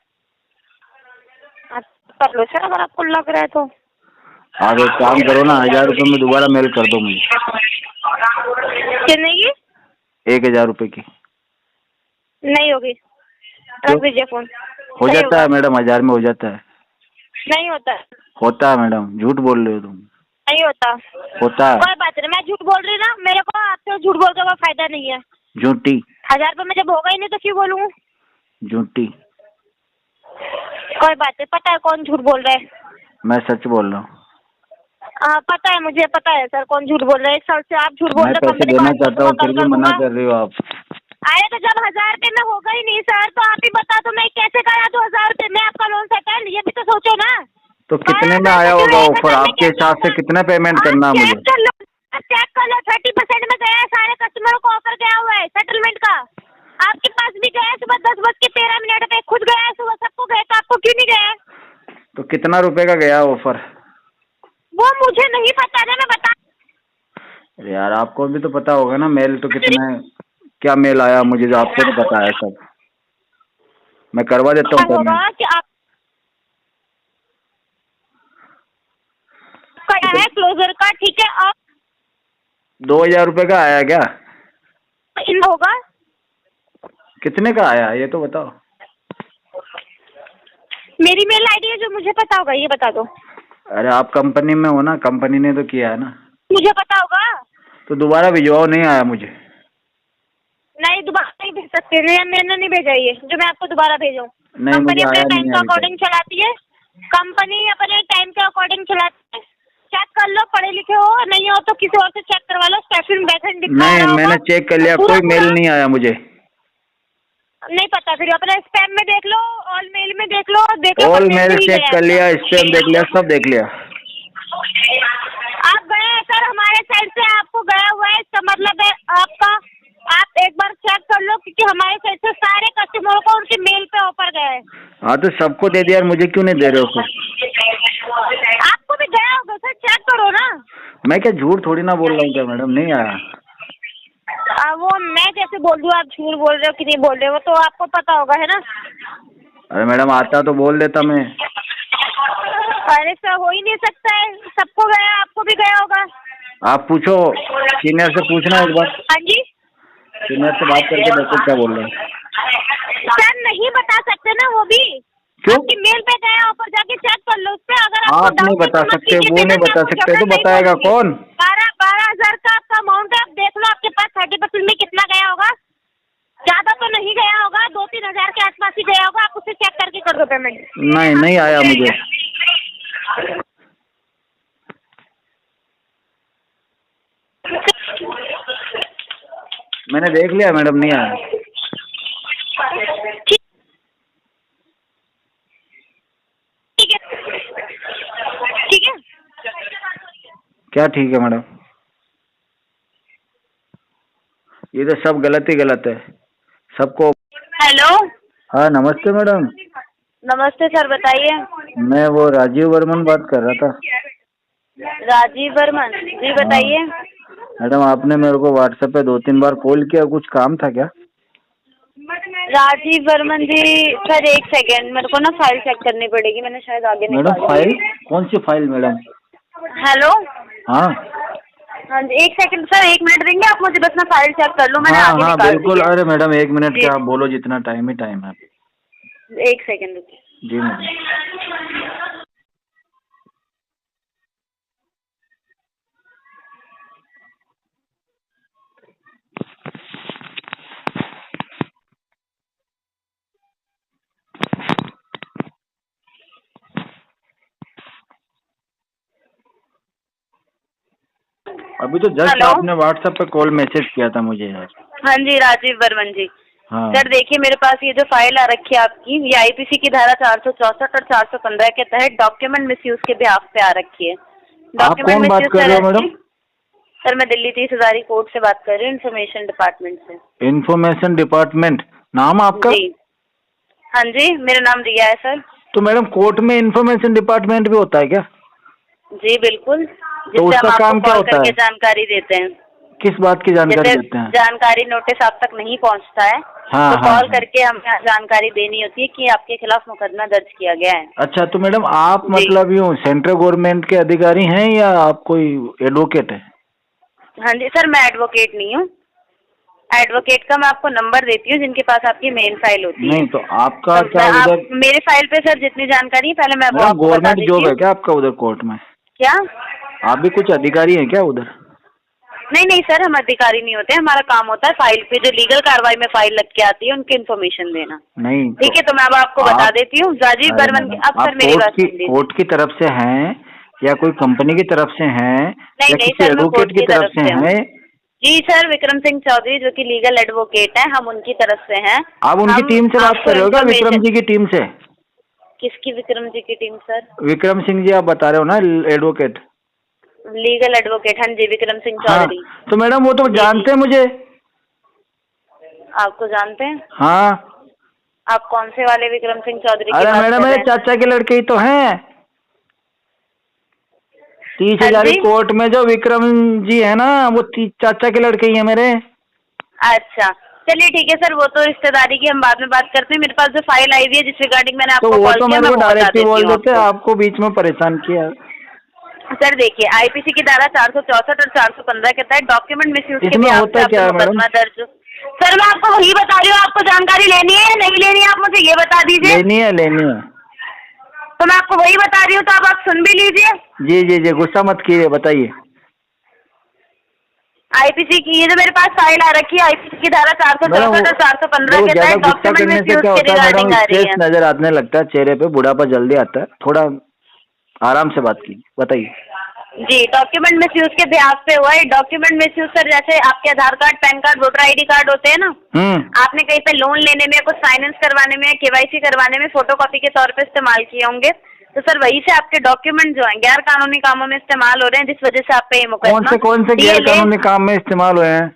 Speaker 6: कर लो सर, अगर आपको लग रहा है तो।
Speaker 8: आप एक काम करो ना, 1000 रुपये में दोबारा मेल कर दो मुझे।
Speaker 6: कितने की?
Speaker 8: 1000 रुपये की।
Speaker 6: नहीं होगी, रख दीजिए फोन।
Speaker 8: हो जाता है मैडम, 1000 में हो जाता है।
Speaker 6: नहीं होता।
Speaker 8: होता है मैडम, झूठ बोल रहे हो तुम।
Speaker 6: नहीं होता।
Speaker 8: होता है।
Speaker 6: कोई बात नहीं, मैं झूठ बोल रही ना, मेरे को आपसे झूठ बोल के कोई फायदा नहीं है।
Speaker 8: झूठी।
Speaker 6: 1000 रुपये में जब होगा ही नहीं तो क्यों बोलूँ?
Speaker 8: झूठी।
Speaker 6: कोई बात नहीं, पता है कौन झूठ बोल रहा है।
Speaker 8: मैं सच बोल रहा हूँ।
Speaker 6: पता है, मुझे पता है सर कौन झूठ बोल रहा है। 1 साल से आप झूठ बोल रहे
Speaker 8: मैं पैसे देना चाहता हूँ, फिर भी मना कर रही हो आप।
Speaker 6: अरे तो जब 1000 रुपये में होगा ही नहीं सर, तो आप ही बता दो मैं कैसे करा दूं 1000 रुपये में आपका लोन सेटल, ये भी तो सोचो ना।
Speaker 8: तो कितने में आया होगा ऑफर? आपके हिसाब से कितना पेमेंट करना है मुझे?
Speaker 6: चेक कर लो, 30% में गया है, सारे कस्टमरों को ऑफर गया हुआ है सेटलमेंट का। आपके पास भी गया है, सुबह 10:13 पे खुद गया है, सुबह सबको गया, तो आपको क्यों नहीं गया?
Speaker 8: तो कितना रुपए का गया ऑफर?
Speaker 6: वो मुझे नहीं पता ना, मैं बता।
Speaker 8: अरे यार आपको भी तो पता होगा ना, मेल तो कितना है, क्या मेल आया मुझे जो आपको तो पता है सब। मैं करवा देता हूँ पेमेंट।
Speaker 6: कि आप है क्लोजर का, ठीक है। आप
Speaker 8: 2000 रुपए का आया क्या?
Speaker 6: इन होगा।
Speaker 8: कितने का आया ये तो बताओ।
Speaker 6: मेरी मेल आईडी है, जो मुझे पता होगा ये बता दो।
Speaker 8: अरे आप कंपनी में हो ना, कंपनी ने तो किया है ना।
Speaker 6: मुझे पता होगा।
Speaker 8: तो दोबारा भिजवाओ, नहीं आया मुझे।
Speaker 6: नहीं दोबारा नहीं भेज सकते, नहीं मैंने नहीं भेजा ये जो मैं आपको दोबारा भेजूं।
Speaker 8: नहीं
Speaker 6: कंपनी
Speaker 8: मुझे
Speaker 6: अपने
Speaker 8: आया
Speaker 6: टाइम
Speaker 8: नहीं
Speaker 6: के
Speaker 8: अभी
Speaker 6: अकॉर्डिंग चलाती है, कंपनी अपने टाइम के अकॉर्डिंग चलाती है। चेक कर लो, पढ़े लिखे हो, नहीं हो तो किसी और से चेक करवा लो। स्टेशन बैठन दिखा रहा
Speaker 8: नहीं
Speaker 6: होगा।
Speaker 8: मैंने चेक कर लिया, कोई मेल नहीं आया मुझे।
Speaker 6: नहीं पता, फिर अपने स्पैम में देख लो, ऑल मेल में देख लो,
Speaker 8: ऑल मेल चेक कर लिया, स्पैम देख लिया, सब देख लिया।
Speaker 6: आप गए हैं सर, हमारे साइड से आपको गया हुआ है, इसका मतलब है आपका, आप एक बार चेक कर लो, क्योंकि हमारे साइड से सारे कस्टमरों को उनके मेल पे ऑफर गया है।
Speaker 8: हाँ तो सबको दे दिया, मुझे क्यों नहीं दे रहे हो फिर?
Speaker 6: आपको भी गया होगा सर, चेक करो ना।
Speaker 8: मैं क्या झूठ थोड़ी ना बोल रहा हूँ क्या मैडम, नहीं आया।
Speaker 6: वो मैं जैसे बोल दूँ आप झूठ बोल रहे हो कि नहीं बोल रहे हो, तो आपको पता होगा, है ना।
Speaker 8: अरे मैडम आता तो बोल देता मैं।
Speaker 6: अरे सर हो ही नहीं सकता है, सबको गया, आपको भी गया होगा।
Speaker 8: आप पूछो, सीनियर से पूछना एक बार।
Speaker 6: हाँ जी,
Speaker 8: सीनियर से बात करके देखो क्या बोल रहे हैं।
Speaker 6: सर नहीं बता सकते ना वो भी,
Speaker 8: क्यों?
Speaker 6: आपकी मेल पे गया ऊपर जाके चेक कर लो उस पे। अगर आपको
Speaker 8: आप नहीं बता सकते, वो नहीं बता सकते, तो बताएगा कौन?
Speaker 6: 12,000 का आपका अमाउंट है, आप देख लो आपके पास 30% में कितना गया होगा। ज्यादा तो नहीं गया होगा, 2-3 हजार के आसपास ही गया होगा। आप उसे चेक करके कर दो पेमेंट।
Speaker 8: नहीं नहीं आया मुझे। मैंने देख लिया मैडम, नहीं आया।
Speaker 6: ठीक है, ठीक है।
Speaker 8: क्या ठीक है मैडम? ये तो सब गलत ही गलत है सबको।
Speaker 6: हेलो,
Speaker 8: हाँ नमस्ते मैडम।
Speaker 6: नमस्ते सर, बताइए।
Speaker 8: मैं वो राजीव वर्मन बात कर रहा था।
Speaker 6: राजीव वर्मन जी, बताइए।
Speaker 8: मैडम आपने मेरे को व्हाट्सएप पे 2-3 बार कॉल किया, कुछ काम था क्या?
Speaker 6: राजीव वर्मन जी सर, एक सेकेंड, मेरे को ना फाइल चेक करनी पड़ेगी, मैंने शायद आगे
Speaker 8: मैडम
Speaker 6: निकाली।
Speaker 8: फाइल? कौन सी फाइल मैडम?
Speaker 6: हेलो,
Speaker 8: हाँ
Speaker 6: हाँ जी, एक सेकंड सर, 1 मिनट देंगे आप मुझे? बस मैं फाइल चेक कर लूँ, मैंने
Speaker 8: हाँ
Speaker 6: आगे
Speaker 8: हाँ
Speaker 6: निकाल दी
Speaker 8: बिल्कुल।
Speaker 6: है।
Speaker 8: अरे मैडम 1 मिनट
Speaker 6: जी।
Speaker 8: क्या, आप बोलो, जितना टाइम ही टाइम है।
Speaker 6: 1 सेकंड रुकिए।
Speaker 8: जी मैडम। अभी तो जस्ट
Speaker 6: हेलो?
Speaker 8: आपने व्हाट्सएप पे कॉल मैसेज किया था मुझे यार।
Speaker 6: हाँ जी, राजीव वर्मन जी।
Speaker 8: हाँ
Speaker 6: सर देखिए, मेरे पास ये जो फाइल आ रखी है आपकी, ये आईपीसी की धारा 464 और 415 के तहत डॉक्यूमेंट मिसयूज के बिहाफ पे आ रखी है।
Speaker 8: आप कौन बात कर रहे हो मैडम?
Speaker 6: सर मैं दिल्ली 30 हजारी कोर्ट से बात कर रही हूँ, इन्फॉर्मेशन डिपार्टमेंट से।
Speaker 8: इंफॉर्मेशन डिपार्टमेंट, नाम आपका?
Speaker 6: जी हाँ जी, मेरा नाम रिया है सर।
Speaker 8: तो मैडम कोर्ट में इंफॉर्मेशन डिपार्टमेंट भी होता है क्या?
Speaker 6: जी बिल्कुल, जिससे
Speaker 8: उसका
Speaker 6: हम
Speaker 8: काम
Speaker 6: आपको
Speaker 8: क्या
Speaker 6: कॉल
Speaker 8: होता
Speaker 6: करके
Speaker 8: है?
Speaker 6: जानकारी देते हैं।
Speaker 8: किस बात की जानकारी
Speaker 6: जैसे
Speaker 8: देते हैं?
Speaker 6: जानकारी नोटिस आप तक नहीं पहुंचता है,
Speaker 8: हाँ,
Speaker 6: तो
Speaker 8: हाँ,
Speaker 6: कॉल
Speaker 8: हाँ।
Speaker 6: करके हमें जानकारी देनी होती है कि आपके खिलाफ मुकदमा दर्ज किया गया है।
Speaker 8: अच्छा, तो मैडम आप
Speaker 6: जी।
Speaker 8: मतलब यूँ सेंट्रल गवर्नमेंट के अधिकारी हैं या आप कोई एडवोकेट है?
Speaker 6: हाँ जी सर, मैं एडवोकेट नहीं हूँ। एडवोकेट का मैं आपको नंबर देती हूँ जिनके पास आपकी मेन फाइल होती है।
Speaker 8: नहीं तो आपका
Speaker 6: तो
Speaker 8: क्या
Speaker 6: मैं
Speaker 8: उधर
Speaker 6: मेरे फाइल पे सर जितनी जानकारी है पहले मैं वो
Speaker 8: मैडम
Speaker 6: आपको बता
Speaker 8: गवर्नमेंट
Speaker 6: देती
Speaker 8: जॉब है
Speaker 6: हूँ।
Speaker 8: क्या आपका उधर कोर्ट में?
Speaker 6: क्या?
Speaker 8: आप भी कुछ अधिकारी हैं क्या उधर?
Speaker 6: नहीं नहीं सर, हम अधिकारी नहीं होते, हमारा काम होता है फाइल पे जो लीगल कार्रवाई में फाइल लग के आती है उनकी इन्फॉर्मेशन देना।
Speaker 8: नहीं
Speaker 6: ठीक है, तो मैं अब आपको बता देती हूँ। राजीव
Speaker 8: अरे
Speaker 6: वर्मन,
Speaker 8: मैडम,
Speaker 6: अब
Speaker 8: आप
Speaker 6: सर मेरी बात सुन लीजिए।
Speaker 8: कोर्ट की तरफ से हैं या कोई कंपनी की तरफ से हैं
Speaker 6: नहीं
Speaker 8: या
Speaker 6: नहीं
Speaker 8: किसी
Speaker 6: सर, मैं कोर्ट
Speaker 8: एडवोकेट की तरफ से
Speaker 6: हूँ।
Speaker 8: हैं?
Speaker 6: जी सर, विक्रम सिंह चौधरी जो कि लीगल एडवोकेट हैं, हम उनकी तरफ से हैं।
Speaker 8: आप उनकी
Speaker 6: हम
Speaker 8: टीम से बात
Speaker 6: आपको
Speaker 8: कर रहे हो क्या? विक्रम
Speaker 6: information-
Speaker 8: जी की टीम से?
Speaker 6: किसकी विक्रम जी की टीम सर?
Speaker 8: विक्रम सिंह जी आप बता रहे हो ना, एडवोकेट?
Speaker 6: लीगल एडवोकेट, हाँ जी, विक्रम सिंह
Speaker 8: हाँ,
Speaker 6: चौधरी।
Speaker 8: तो मैडम वो तो
Speaker 6: जी,
Speaker 8: जानते हैं मुझे।
Speaker 6: आपको जानते हैं?
Speaker 8: हाँ।
Speaker 6: आप कौन से वाले विक्रम सिंह चौधरी की
Speaker 8: अरे
Speaker 6: बात
Speaker 8: मैडम
Speaker 6: कर
Speaker 8: मेरे
Speaker 6: रहे हैं?
Speaker 8: चाचा के लड़के ही तो हैं। 30
Speaker 6: हाँ
Speaker 8: हजारी
Speaker 6: जी?
Speaker 8: कोर्ट में जो विक्रम जी है ना, वो चाचा के लड़के ही हैं मेरे।
Speaker 6: अच्छा चलिए ठीक है सर, वो तो रिश्तेदारी की हम बाद में बात करते हैं। मेरे पास जो फाइल आई हुई है जिस रिगार्डिंग मैंने
Speaker 8: तो
Speaker 6: आपको
Speaker 8: वो
Speaker 6: कॉल
Speaker 8: तो
Speaker 6: किया,
Speaker 8: मेरे
Speaker 6: मैं
Speaker 8: को
Speaker 6: वो बता
Speaker 8: डायरेक्ट ही
Speaker 6: देती
Speaker 8: बोल
Speaker 6: हूँ
Speaker 8: देते,
Speaker 6: आपको।
Speaker 8: आपको बीच में परेशान किया।
Speaker 6: सर देखिए, आईपीसी की धारा 464 और 415 के तहत डॉक्यूमेंट मिसयूज के
Speaker 8: इसमें
Speaker 6: भी
Speaker 8: होता क्या है मैडम?
Speaker 6: मुकदमा दर्ज। सर मैं आपको वही बता रही हूँ, आपको जानकारी लेनी है या नहीं लेनी है, आप मुझे ये बता दीजिए।
Speaker 8: लेनी है, लेनी है।
Speaker 6: तो मैं आपको वही बता रही हूँ, तो अब आप सुन भी लीजिए।
Speaker 8: जी जी जी, गुस्सा मत कीजिए, बताइए।
Speaker 6: आईपीसी की ये जो मेरे पास फाइल आ रखी है, आईपीसी की धारा 464 और 415 के
Speaker 8: ज्यादा
Speaker 6: तहत
Speaker 8: गुस्सा
Speaker 6: डॉक्यूमेंट
Speaker 8: करने से
Speaker 6: मिसयूज
Speaker 8: क्या
Speaker 6: के
Speaker 8: होता है मैडम,
Speaker 6: रिगार्डिंग आ रही
Speaker 8: स्ट्रेस
Speaker 6: है।
Speaker 8: नजर आने लगता है चेहरे पे, बुढ़ापा जल्दी आता है। थोड़ा आराम से बात कीजिए, बताइए।
Speaker 6: जी, डॉक्यूमेंट मिसयूज के बिहाफ पे हुआ है। डॉक्यूमेंट मिसयूज सर, जैसे आपके Aadhaar card, PAN card, voter ID card होते हैं ना, आपने कहीं पे लोन लेने में, कुछ फाइनेंस करवाने में, केवाईसी करवाने में फोटोकॉपी के तौर पे इस्तेमाल किए होंगे। तो सर वही से आपके डॉक्यूमेंट जो हैं गैर कानूनी कामों में इस्तेमाल हो रहे हैं, जिस वजह से आप पे ये मुकदमा
Speaker 8: कौन से गैर कानूनी काम में इस्तेमाल हुए हैं?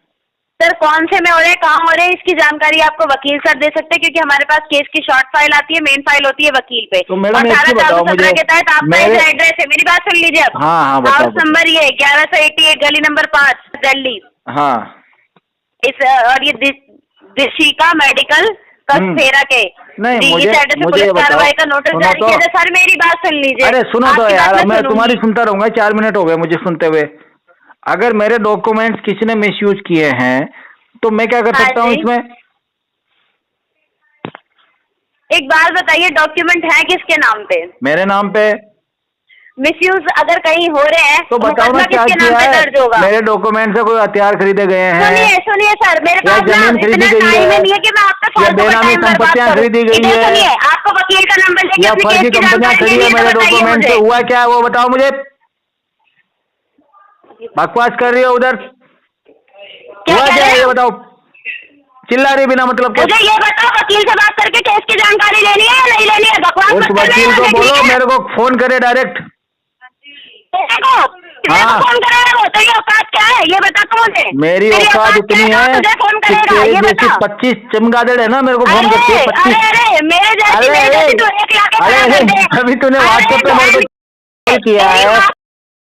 Speaker 6: सर कौन से में हो रहे हैं, कहाँ हो रहे हैं, इसकी जानकारी आपको वकील सर दे सकते हैं, क्योंकि हमारे पास केस की शॉर्ट फाइल आती है, मेन फाइल होती है वकील पे।
Speaker 8: तो मैडम
Speaker 6: और
Speaker 8: एक चीज बताओ मुझे,
Speaker 6: के तहत आपका एड्रेस है, मेरी बात सुन लीजिए अब।
Speaker 8: हाँ हाँ बताओ।
Speaker 6: हाउस नंबर ये 1188 गली नंबर 5 दिल्ली।
Speaker 8: हाँ।
Speaker 6: इस और ये दिशिका मेडिकल कस्पेरा के।
Speaker 8: नहीं
Speaker 6: जी,
Speaker 8: मुझे
Speaker 6: इस एड्रेस पे
Speaker 8: मुझे
Speaker 6: पुलिस
Speaker 8: ये बताओ,
Speaker 6: कार्रवाई का नोटिस
Speaker 8: सुनो
Speaker 6: जारी
Speaker 8: तो।
Speaker 6: किया जाए। सर मेरी बात सुन लीजिए।
Speaker 8: अरे सुनो तो
Speaker 6: आपकी बात
Speaker 8: यार, मैं
Speaker 6: सुनूंगी।
Speaker 8: तुम्हारी सुनता रहूंगा, 4 मिनट हो गए मुझे सुनते हुए। अगर मेरे डॉक्यूमेंट्स किसी ने मिसयूज किए हैं तो मैं क्या कर
Speaker 6: हाँ
Speaker 8: सकता हूँ
Speaker 6: जी।
Speaker 8: इसमें?
Speaker 6: एक बात बताइए, डॉक्यूमेंट है किसके नाम पे?
Speaker 8: मेरे नाम पे।
Speaker 6: मिसयूज अगर कहीं हो रहे हैं
Speaker 2: तो बताओ ना
Speaker 6: मुकदमा
Speaker 2: क्या
Speaker 6: किसके नाम
Speaker 2: किया
Speaker 6: पे
Speaker 2: है?
Speaker 6: दर्ज होगा?
Speaker 2: मेरे डॉक्यूमेंट से कोई हथियार खरीदे गए हैं
Speaker 6: सुनिए सर, मेरे
Speaker 2: या
Speaker 6: पास ना
Speaker 2: जमीन खरीदी
Speaker 6: इतना
Speaker 2: गई
Speaker 6: टाइम
Speaker 2: है?
Speaker 6: नहीं है कि मैं आपका
Speaker 2: या
Speaker 6: फालतू का
Speaker 2: बेनामी
Speaker 6: टाइम बर्बाद
Speaker 2: संपत्तियां
Speaker 6: करूं।
Speaker 2: खरीदी गई
Speaker 6: इधर
Speaker 2: है?
Speaker 6: सुनिए, आपको वकील का नंबर लेके
Speaker 2: या
Speaker 6: अपने
Speaker 2: फर्जी
Speaker 6: केस की
Speaker 2: कंपनियां
Speaker 6: जानकारी
Speaker 2: खड़ी है
Speaker 6: लेनी है
Speaker 2: मेरे
Speaker 6: तो बताइए
Speaker 2: डॉक्यूमेंट से?
Speaker 6: मुझे।
Speaker 2: हुआ क्या है वो बताओ मुझे। बकवास कर रही हो उधर, हुआ
Speaker 6: कह
Speaker 2: क्या
Speaker 6: रहे
Speaker 2: है ये
Speaker 6: हो?
Speaker 2: बताओ, चिल्ला रही बिना मतलब के।
Speaker 6: मुझे ये बताओ, वकील से बात करके केस की जानकारी लेनी है या नहीं लेनी है? बकवास
Speaker 2: उस
Speaker 6: मत करना
Speaker 2: वकील को
Speaker 6: मुझे,
Speaker 2: बोलो
Speaker 6: ठीक है?
Speaker 2: मेरे को फोन करे डायरेक्ट।
Speaker 6: मेरे को
Speaker 2: हाँ।
Speaker 6: फोन करेगा वो? तेरी औकात क्या है ये बता तू मुझे।
Speaker 2: मेरी
Speaker 6: तेरी
Speaker 2: औकात
Speaker 6: क्या
Speaker 2: इतनी
Speaker 6: जो
Speaker 2: है
Speaker 6: तुझे फोन
Speaker 2: कि
Speaker 6: करेगा
Speaker 2: तेरे
Speaker 6: ये
Speaker 2: जैसी
Speaker 6: बता।
Speaker 2: 25 चमगादड़ है ना मेरे को फोन करती है। 25।
Speaker 6: अरे मेरे जैसी तो एक लाख के बराबर
Speaker 2: अरे
Speaker 6: दे।
Speaker 2: अभी तूने व्हाट्सएप पे मेरे को कॉल किया है,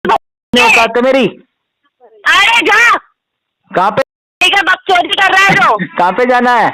Speaker 2: इतनी औकात है मेरी।
Speaker 6: अरे जा,
Speaker 2: कहाँ पे
Speaker 6: ठीक है, बकचोदी कर रहा है जो।
Speaker 2: कहाँ पे जाना है?